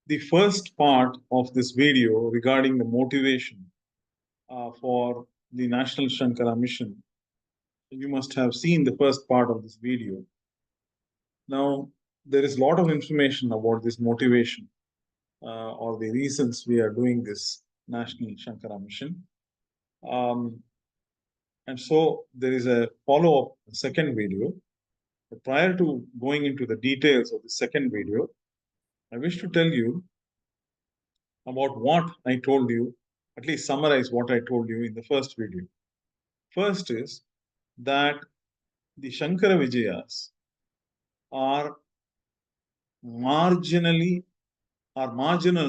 the first part of this video regarding the motivation for the National Shankara mission. You must have seen the first part of this video. Now, there is a lot of information about this motivation or the reasons we are doing this National Shankara mission. And so there is a follow-up second video. But prior to going into the details of the second video, I wish to tell you about what I told you, at least summarize what I told you in the first video. First is that the Shankara Vijayas are marginal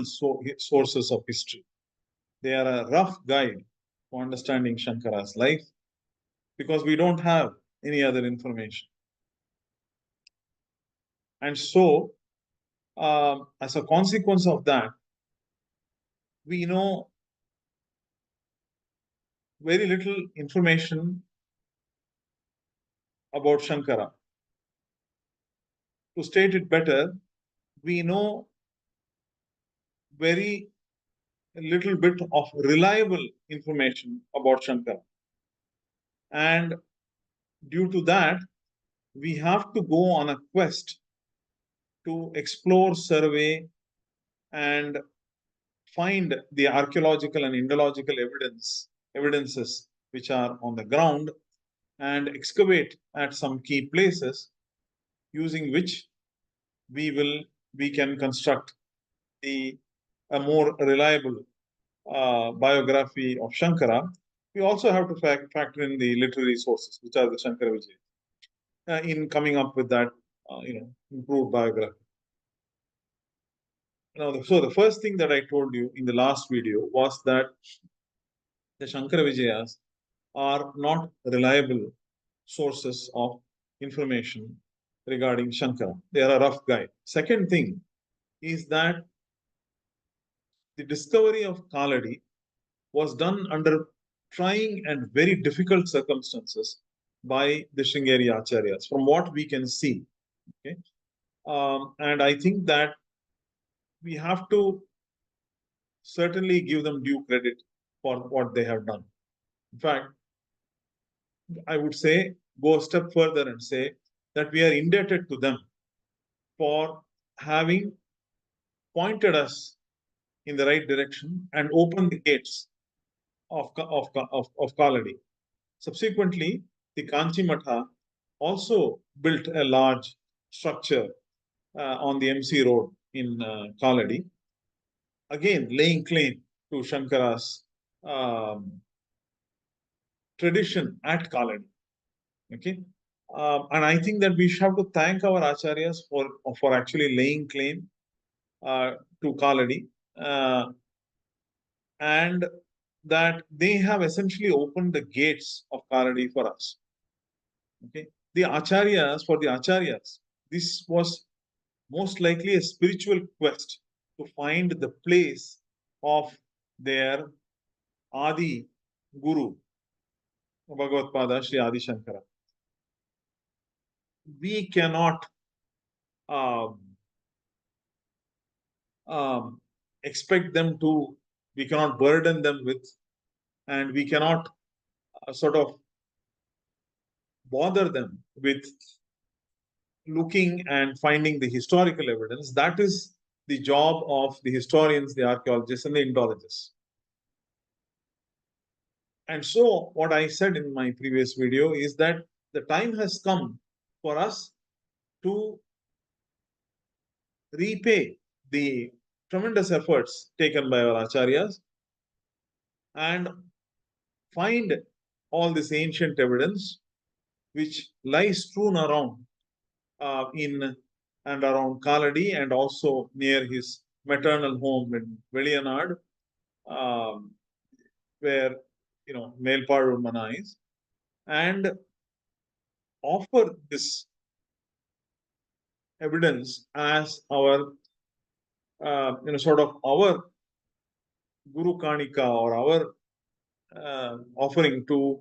sources of history. They are a rough guide for understanding Shankara's life because we don't have any other information. And so, as a consequence of that, we know very little information about Shankara. To state it better, we know very little bit of reliable information about Shankara. And due to that, we have to go on a quest to explore, survey, and find the archaeological and Indological evidences which are on the ground and excavate at some key places using which we can construct a more reliable biography of Shankara. We also have to factor in the literary sources, which are the Shankara Vijayas, in coming up with that improved biography. Now, so the first thing that I told you in the last video was that the Shankara Vijayas are not reliable sources of information regarding Shankara. They are a rough guide. Second thing is that the discovery of Kaladi was done under trying and very difficult circumstances by the Sringeri Acharyas, from what we can see. Okay? And I think that we have to certainly give them due credit for what they have done. In fact, I would say, go a step further and say that we are indebted to them for having pointed us in the right direction and opened the gates of Kaladi. Subsequently, the Kanchi Matha also built a large structure on the MC Road in Kaladi, again laying claim to Shankara's tradition at Kaladi. Okay, and I think that we should have to thank our acharyas for actually laying claim to Kaladi, and that they have essentially opened the gates of Kaladi for us. Okay, the acharyas, this was most likely a spiritual quest to find the place of their Adi Guru, Bhagavad Pada Sri Adi Shankara. We cannot expect them to, we cannot burden them with, and we cannot sort of bother them with looking and finding the historical evidence. That is the job of the historians, the archaeologists, and the Indologists. And so, what I said in my previous video is that the time has come for us to repay the tremendous efforts taken by our acharyas and find all this ancient evidence which lies strewn around in and around Kaladi and also near his maternal home in Veliyanad, where Melpadu Mana is, and offer this evidence as our sort of our Guru Kanika or our offering to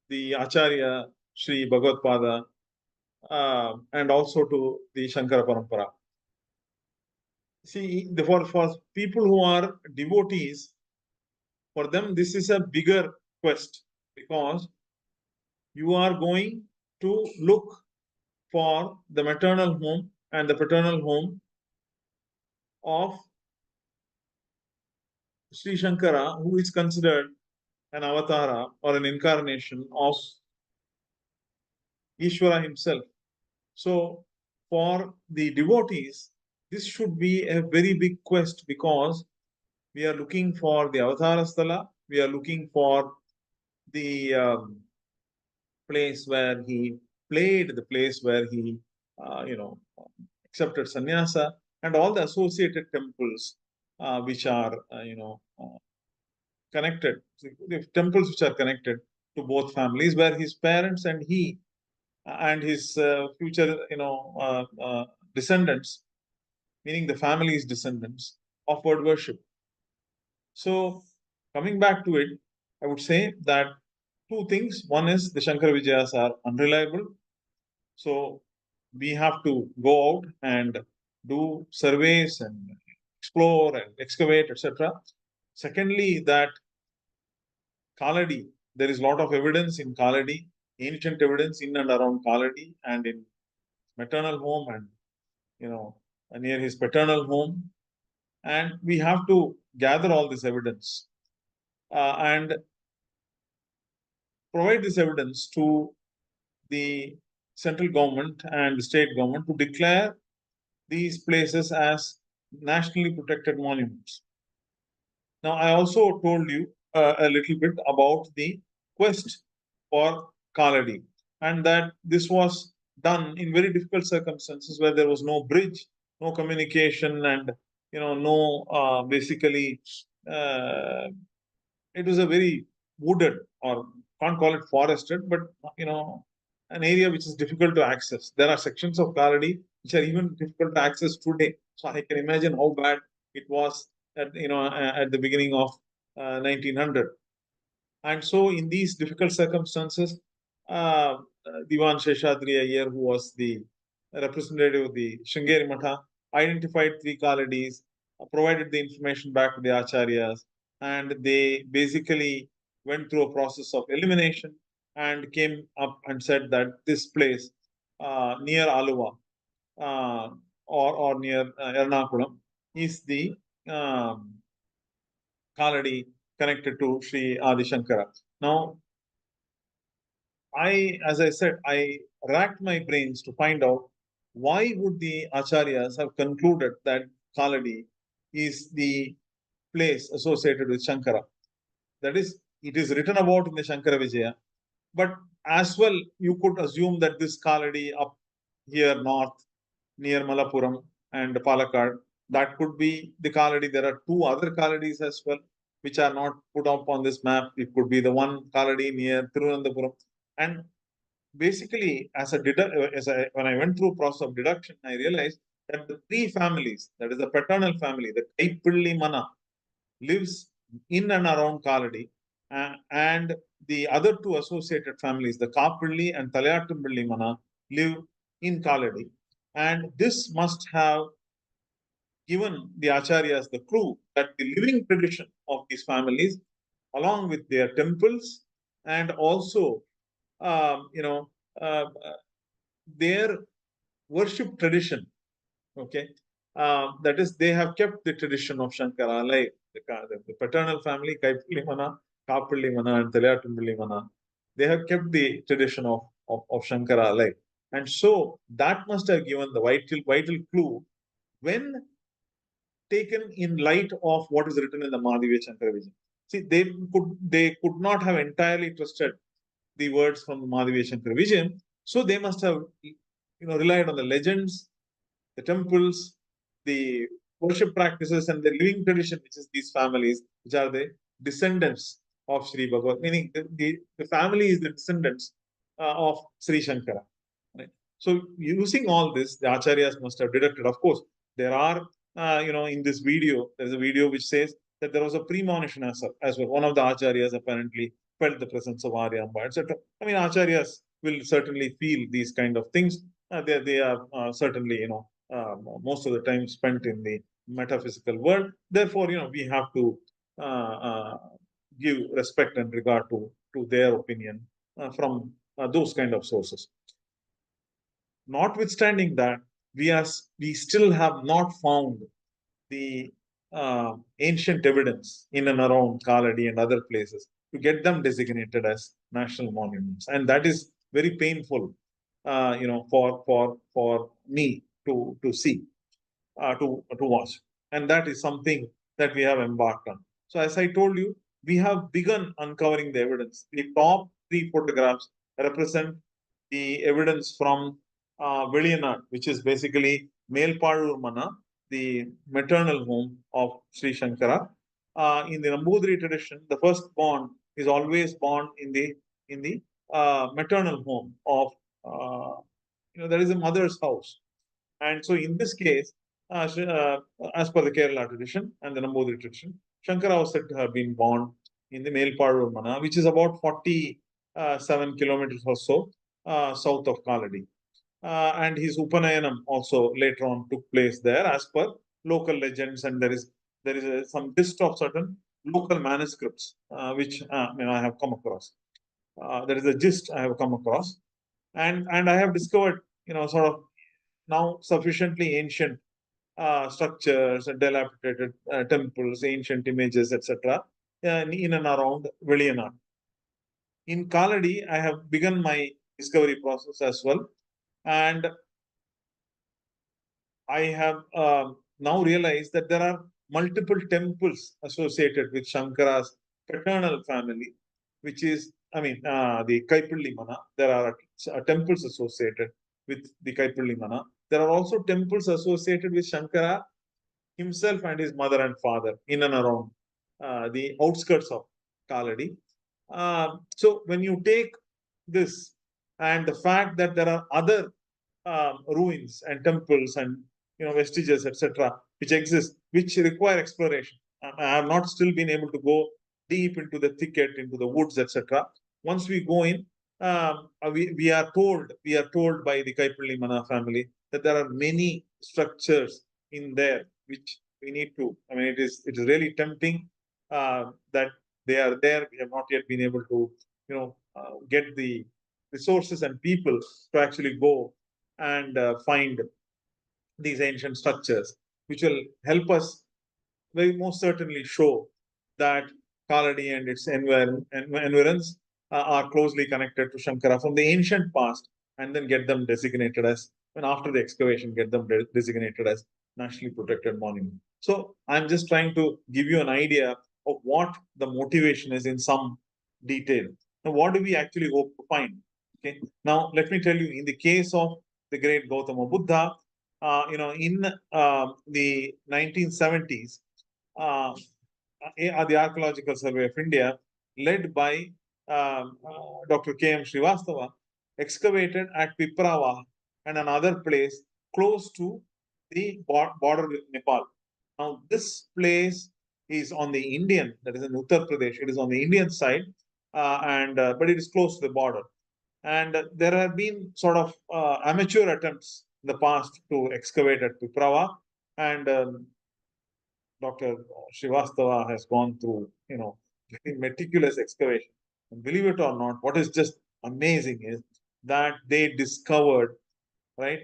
the Acharya Sri Bhagavad Pada and also to the Shankara Parampara. See, for people who are devotees, for them this is a bigger quest, because you are going to look for the maternal home and the paternal home of Sri Shankara, who is considered an avatara or an incarnation of Ishvara himself. So, for the devotees, this should be a very big quest, because we are looking for the avatara sthala, we are looking for the place where he played, the place where he, accepted sannyasa, and all the associated temples which are, connected, the temples which are connected to both families, where his parents and he and his future, descendants, meaning the family's descendants, offered worship. So, coming back to it, I would say that two things. One is the Shankara Vijayas are unreliable. So, we have to go out and do surveys and explore and excavate, etc. Secondly, that Kaladi, there is a lot of evidence in Kaladi, ancient evidence in and around Kaladi and in maternal home and, near his paternal home. And we have to gather all this evidence and provide this evidence to the central government and the state government to declare these places as nationally protected monuments. Now, I also told you a little bit about the quest for Kaladi, and that this was done in very difficult circumstances where there was no bridge, no communication, and no basically it was a very wooded, or can't call it forested, but an area which is difficult to access. There are sections of Kaladi which are even difficult to access today. So I can imagine how bad it was at the beginning of 1900. And so, in these difficult circumstances, Diwan Sheshadri Iyer, who was the representative of the Shringeri Matha, identified three Kaladis, provided the information back to the Acharyas, and they basically went through a process of elimination and came up and said that this place near Aluva or near Ernakulam is the Kaladi connected to Sri Adi Shankara. Now, as I said, I racked my brains to find out why would the acharyas have concluded that Kaladi is the place associated with Shankara. That is, it is written about in the Shankara Vijaya, but as well you could assume that this Kaladi up here north near Malappuram and Palakkad, that could be the Kaladi. There are two other Kaladis as well, which are not put up on this map. It could be the one Kaladi near Tirunandapuram. And basically, when I went through process of deduction, I realized that the three families, that is the paternal family, the Kaipilli Mana, lives in and around Kaladi, and the other two associated families, the Kapilli and Talayattumpilli Mana, live in Kaladi. And this must have given the acharyas the clue that the living tradition of these families, along with their temples and also, um, you know, uh, their worship tradition, okay, that is, they have kept the tradition of Shankara alive. The paternal family, Kaipillimana, Kapillimana, and Talayattumpillimana, they have kept the tradition of Shankara alive. And so that must have given the vital clue when taken in light of what is written in the Madhivya Shankara Vijay. See, they could not have entirely trusted the words from the Madhivya Shankara Vijay, so they must have relied on the legends, the temples, the worship practices, and the living tradition, which is these families, which are the descendants of Sri Bhagavat, meaning the family is the descendants of Sri Shankara. Right? So, using all this, the acharyas must have deducted. Of course, there are, in this video, there is a video which says that there was a premonition as well. One of the acharyas apparently felt the presence of Aryamba, etc. I mean, acharyas will certainly feel these kind of things. They are certainly, most of the time spent in the metaphysical world. Therefore, we have to give respect and regard to their opinion from those kind of sources. Notwithstanding that, we still have not found the ancient evidence in and around Kaladi and other places to get them designated as national monuments, and that is very painful, for me to see, to watch, and that is something that we have embarked on. So, as I told you, we have begun uncovering the evidence. The top three photographs represent the evidence from Veliyanad, which is basically Melpalur Mana, the maternal home of Sri Shankara. In the Nambudiri tradition, the firstborn is always born in the maternal home of there is a mother's house, and so in this case, as per the Kerala tradition and the Nambudiri tradition, Shankara was said to have been born in the Melpalur Mana, which is about 47 kilometers or so south of Kaladi. And his Upanayanam also later on took place there as per local legends, and there is some list of certain local manuscripts which I have come across. There is a gist I have come across, and I have discovered sort of now sufficiently ancient structures and dilapidated temples, ancient images, etc. In and around Veliyanad. In Kaladi, I have begun my discovery process as well, and I have now realized that there are multiple temples associated with Shankara's paternal family, which is, the Kaipalli Mana. There are temples associated with the Kaipalli Mana. There are also temples associated with Shankara himself and his mother and father in and around the outskirts of Kaladi. So when you take this and the fact that there are other ruins and temples and vestiges, etc., which exist, which require exploration. I have not still been able to go deep into the thicket, into the woods, etc. Once we go in, we are told by the Kaipalli Mana family that there are many structures in there which we need to. It is really tempting that they are there. We have not yet been able to get the resources and people to actually go and find these ancient structures, which will help us very most certainly show that Kaladi and its environs are closely connected to Shankara from the ancient past, and then get them designated as, and after the excavation, get them designated as nationally protected monument. So I'm just trying to give you an idea of what the motivation is in some detail. Now, what do we actually hope to find? Okay. Now, let me tell you, in the case of the great Gautama Buddha, in the 1970s, the Archaeological Survey of India, led by Dr. K.M. Srivastava, excavated at Piprava and another place close to the border with Nepal. Now, this place is on the Indian, that is in Uttar Pradesh. It is on the Indian side, but it is close to the border. And there have been sort of amateur attempts in the past to excavate at Piprava, and Dr. Srivastava has gone through, very meticulous excavation. And believe it or not, what is just amazing is that they discovered, right,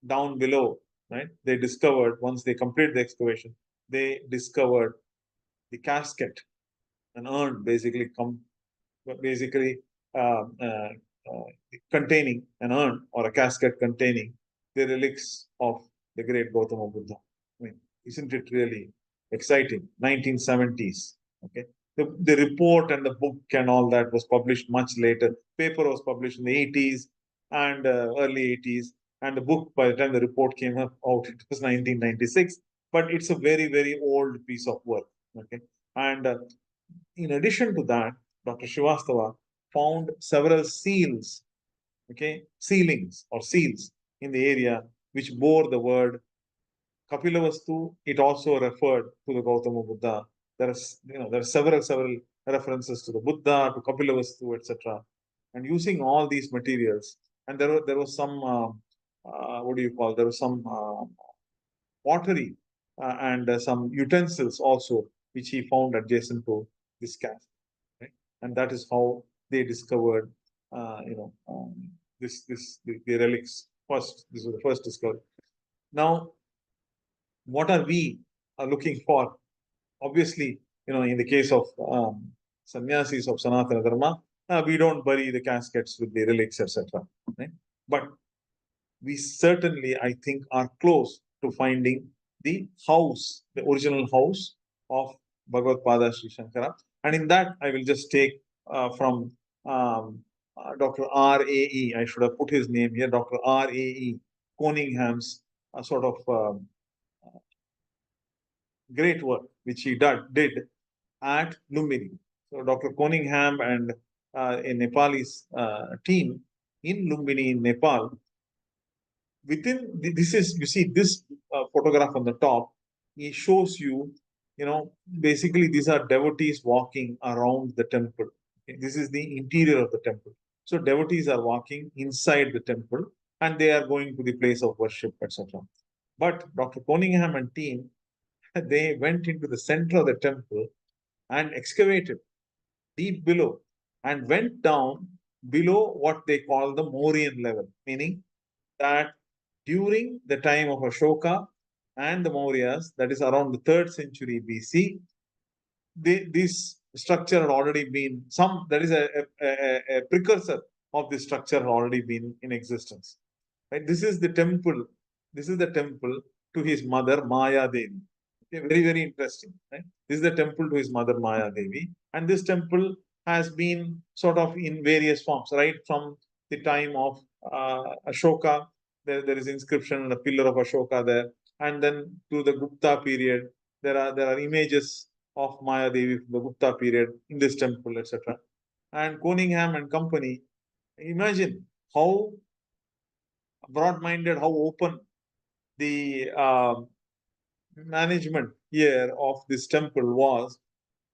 down below, right, they discovered, once they complete the excavation, they discovered the casket, an urn basically uh, uh, containing an urn or a casket containing the relics of the great Gautama Buddha. Isn't it really exciting? 1970s. Okay. The report and the book and all that was published much later. Paper was published in the 80s and early 80s. And the book, by the time the report came out, it was 1996. But it's a very, very old piece of work. Okay. And in addition to that, Dr. Srivastava found several sealings or seals in the area which bore the word Kapilavastu. It also referred to the Gautama Buddha. There are several references to the Buddha, to Kapilavastu, etc. And using all these materials, and there was some what do you call? There was some pottery and some utensils also, which he found adjacent to this cask. Right? And that is how they discovered, the relics first. This was the first discovery. Now, what are we looking for? Obviously, in the case of sannyasis of Sanatana Dharma, we don't bury the caskets with the relics, etc. Right? But we certainly, I think, are close to finding the house, the original house of Bhagavad Pada Sri Shankara. And in that, I will just take from Dr. R.A.E. I should have put his name here, Dr. R.A.E. Coningham's sort of great work, which he did at Lumbini. So Dr. Coningham and a Nepalese team in Lumbini, in Nepal, this is, you see this photograph on the top, he shows you, basically these are devotees walking around the temple. Okay? This is the interior of the temple. So devotees are walking inside the temple and they are going to the place of worship, etc. But Dr. Coningham and team, they went into the center of the temple and excavated deep below and went down below what they call the Mauryan level, meaning that during the time of Ashoka and the Mauryas, that is around the 3rd century BC, this structure had already been, that is a precursor of this structure had already been in existence. Right? This is the temple. This is the temple to his mother Maya Devi. Okay, very, very interesting. Right? This is the temple to his mother Maya Devi. And this temple has been sort of in various forms, right? From the time of Ashoka, there is inscription and a pillar of Ashoka there. And then to the Gupta period, there are images of Maya Devi from the Gupta period in this temple, etc. And Coningham and company, imagine how broad-minded, how open the management here of this temple was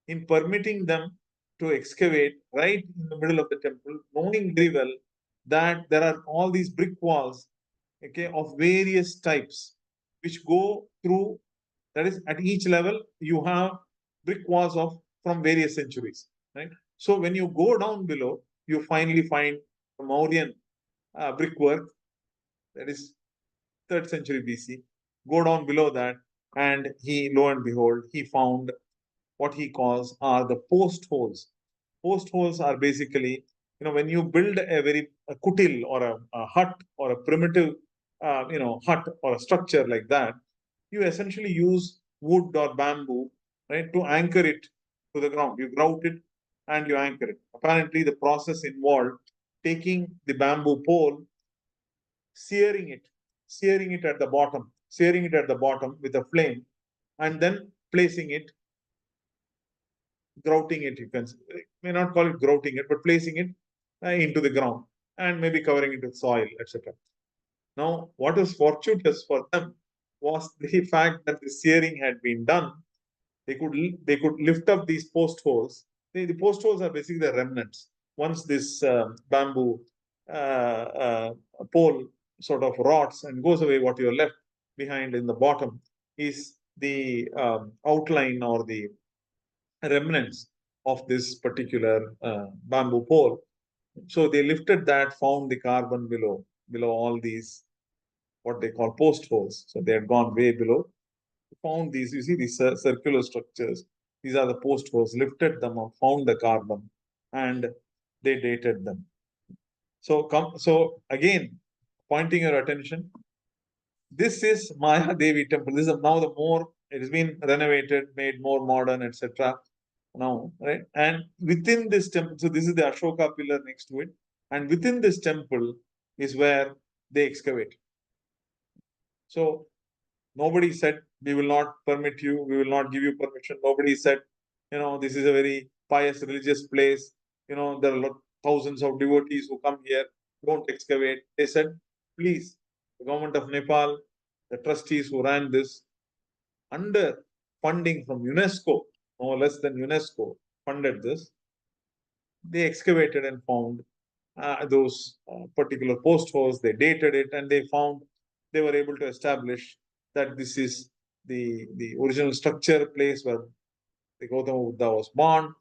in permitting them to excavate right in the middle of the temple, knowing very well that there are all these brick walls, okay, of various types, which go through. That is, at each level, you have brick walls of from various centuries, right? So when you go down below, you finally find the Mauryan brickwork, that is 3rd century BC. Go down below that, and lo and behold, he found what he calls are the post holes. Post holes are basically, when you build a kutil or a hut or a primitive, hut or a structure like that, you essentially use wood or bamboo, right, to anchor it to the ground. You grout it and you anchor it. Apparently, the process involved taking the bamboo pole, searing it at the bottom, searing it at the bottom with a flame, and then placing it, grouting it, you can may not call it grouting it, but placing it into the ground and maybe covering it with soil, etc. Now, what was fortuitous for them was the fact that the searing had been done. They could lift up these post holes. The post holes are basically the remnants. Once this bamboo pole sort of rots and goes away, what you're left behind in the bottom is the outline or the remnants of this particular bamboo pole. So they lifted that, found the carbon below all these what they call post holes. So they had gone way below, found these. You see these circular structures. These are the post holes. Lifted them up, found the carbon, and they dated them. So again, pointing your attention, this is Maya Devi temple. This is now the more, it has been renovated, made more modern, etc. Now, right? And within this temple, so this is the Ashoka pillar next to it, and within this temple is where they excavate. So nobody said we will not permit you, we will not give you permission. Nobody said, this is a very pious religious place. There are thousands of devotees who come here. Don't excavate. They said, please, the government of Nepal, the trustees who ran this, under funding from UNESCO, no less than UNESCO, funded this. They excavated and found those particular post holes. They dated it and they were able to establish that this is the original structure place where the Gautama Buddha was born.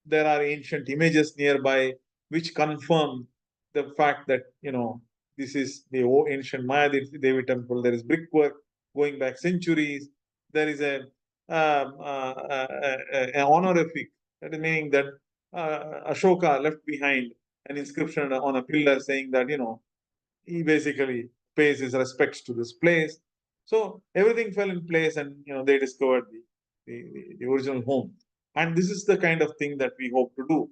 There are ancient images nearby which confirm the fact that this is the ancient Maya Devi temple. There is brickwork going back centuries. There is a honorific, meaning that Ashoka left behind an inscription on a pillar saying that he basically pays his respects to this place. So everything fell in place, and they discovered the original home. And this is the kind of thing that we hope to do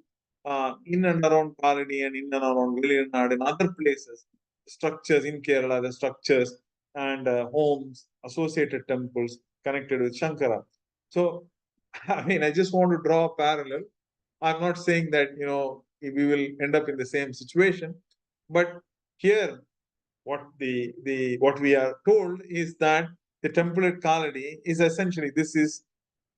in and around Kalani and in and around Villiyanad and other places. Structures in Kerala, the structures and homes, associated temples connected with Shankara. So, I mean, I just want to draw a parallel. I'm not saying that we will end up in the same situation, but here what we are told is that the temple at Kaladi is essentially, this is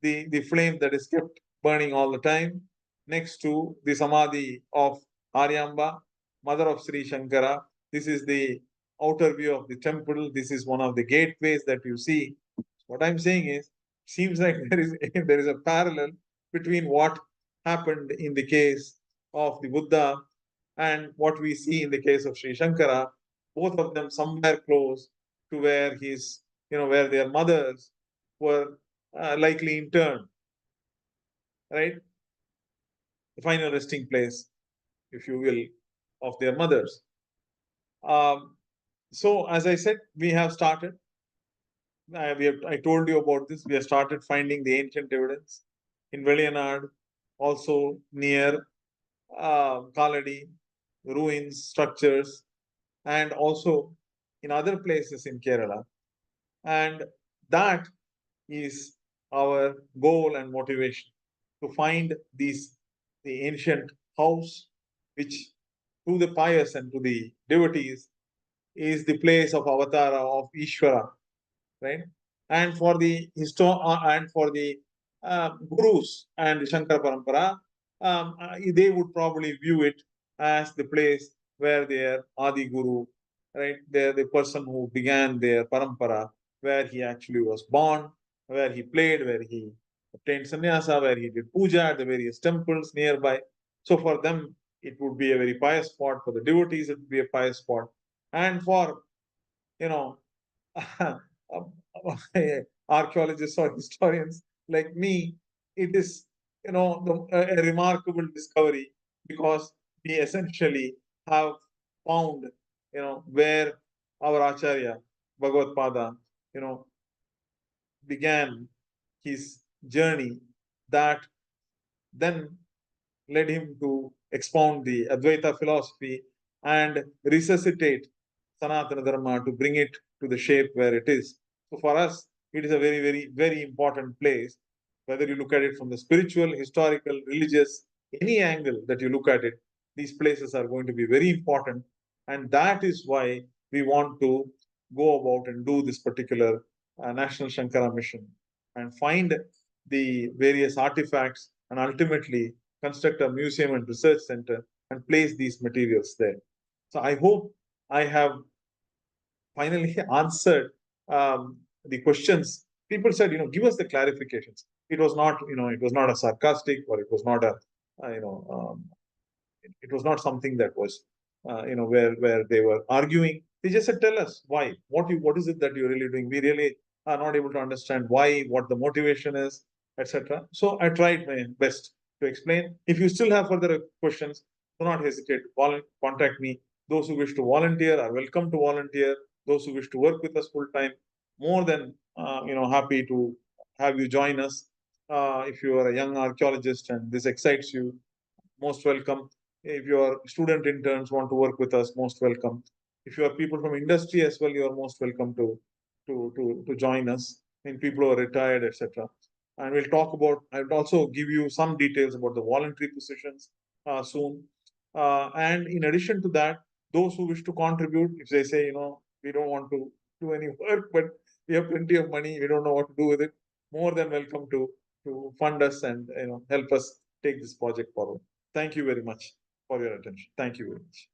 the flame that is kept burning all the time next to the samadhi of Aryamba, mother of Sri Shankara. This is the outer view of the temple. This is one of the gateways that you see. What I'm saying is, seems like there is a parallel between what happened in the case of the Buddha and what we see in the case of Sri Shankara, both of them somewhere close to where where their mothers were likely interned, right? The final resting place, if you will, of their mothers. So, as I said, we have started. I told you about this. We have started finding the ancient evidence in Velianad, also near Kaladi, ruins, structures, and also in other places in Kerala. And that is our goal and motivation, to find the ancient house, which to the pious and to the devotees is the place of avatara of Ishvara, right? And for the and for the gurus and Shankara Parampara, they would probably view it as the place where their Adi Guru, right, the person who began their Parampara, where he actually was born, where he played, where he obtained sannyasa, where he did puja at the various temples nearby. So for them, it would be a very pious spot. For the devotees, it would be a pious spot. And for, you know, archaeologists or historians like me, it is a remarkable discovery, because we essentially have found where our Acharya Bhagavad Pada began his journey, that then led him to expound the Advaita philosophy and resuscitate Sanatana Dharma to bring it to the shape where it is. So for us, it is a very, very, very important place. Whether you look at it from the spiritual, historical, religious, any angle that you look at it, these places are going to be very important. And that is why we want to go about and do this particular National Shankara mission and find the various artifacts and ultimately construct a museum and research center and place these materials there. So I hope I have finally answered the questions. People said, give us the clarifications. It was not, it was not a sarcastic, or it was not a, it was not something that was, where they were arguing. They just said, tell us why, what is it that you're really doing? We really are not able to understand why, what the motivation is, etc. So I tried my best to explain. If you still have further questions, do not hesitate to contact me. Those who wish to volunteer are welcome to volunteer. Those who wish to work with us full time, more than happy to have you join us. If you are a young archaeologist and this excites you, most welcome. If your student interns want to work with us, most welcome. If you are people from industry as well, you are most welcome to join us. And people who are retired, etc. And we'll talk about. I'll also give you some details about the voluntary positions soon. And in addition to that, those who wish to contribute, if they say, we don't want to do any work, but we have plenty of money, we don't know what to do with it, more than welcome to fund us and help us take this project forward. Thank you very much for your attention. Thank you very much.